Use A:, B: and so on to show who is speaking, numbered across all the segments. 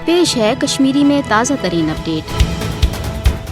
A: پیش ہے کشمیری میں تازہ ترین اپڈیٹ۔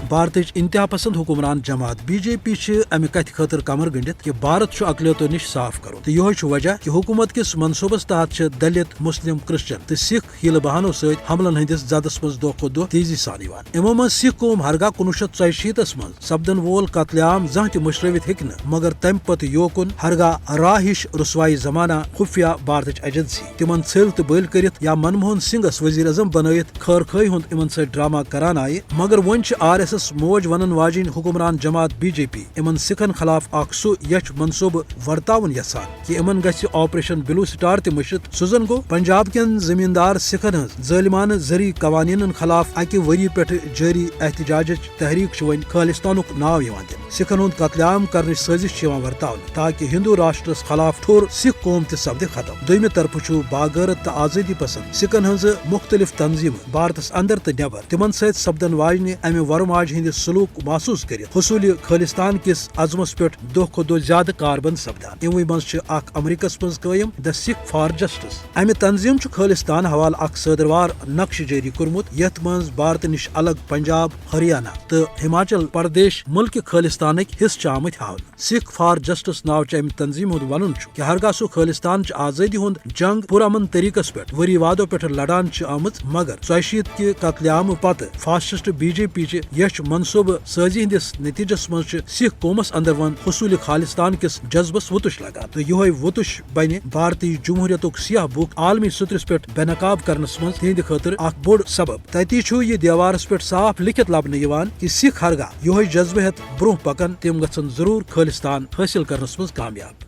B: بھارتچ انتہا پسند حکمران جماعت بی جے پی امہ کتھ خاطر کمر گنڈت کہ بھارت اقلیتوں نش صاف کرو تو یہ وجہ کہ حکومت کس منصوبس تحت دلت مسلم کرسچن تو سکھ ہیل بہانوں ست حملن ہندس زدس مز دہ کھت دہ تیزی سان امو من سکھ قوم ہرگاہ 1964 من سپدن وول قتل عام زان تہ مشروت ہیکہ مگر تمہ پتہ یوکن ہرگاہ راہ ہش رسوائی زمانہ خفیہ بھارتچ ایجنسی تمن ژھل تو بل کرت یا منموہن سنگھس وزیر اعظم بنائت خیر خائی ہند امن ست ڈرامہ کران آئے مگر ون RSS موج ونن واجن حکمران جماعت بی جے پی امن سکھن خلاف اخ سہ یچ منصوبہ ورتاون یسان کہ امن گژھِ آپریشن بلو سٹار تہ مشت سہ زن گو پنجاب کین زمیندار سکھن ہز ظالمانہ زرعی قوانین خلاف اکہ وری پہ جاری احتجاجچ تحریک ون خالستانک ناو دن سکھن ہند قتل عام کرنچ سازش ورتاون تاکہ ہندو راشٹرس خلاف ٹھور سکھ قوم تہ سپدِ ختم دویمہ طرف باغیرت تو آزادی پسند سکھن ہز مختلف تنظیم بھارتس اندر تو نیبر تمن ست سپدن واجنہ امہ ورماج ہند سلوک محسوس کرت حصول خالستان کس عزمس پہ دہ کھت دہ زیادہ کاربند سپدان اموی مز اخ امریکس مز قائم دی سکھ فار جسٹس امہ تنظیم خالستان حوالہ اخ صدروار نقش جاری کورمت یت مز بھارت نش الگ پنجاب ہریانہ تو ہماچل پردیش ملک خالستانک حصہ آمت ہاؤن سکھ فار جسٹس ناو امہ تنظیم ہند ون کہ ہرگاہ سہ خالستان آزادی ہند جنگ پرامن طریقس پہ وری وادو پہ لڑان آمت مگر 84 کہ قتل عام پتہ فاسسٹ بی جے پی یچ منصوبہ سازی ہندس نتیجس مز سکھ قومس اندر ون حصول خالستان کس جذبس وتش لگان تو یہ وتش بنہ بھارتی جمہوریتک سیاہ بک عالمی سطرس پہ بے نقاب کرنس مز تہند خاطر اخ بوڑ سبب تتی یہ دیوارس پہ صاف لکھت لبنہ کہ سکھ ہرگاہ یہ جذبہ ہت برہ پکن تم گھن ضرور خالستان حاصل کرنس مز کامیاب۔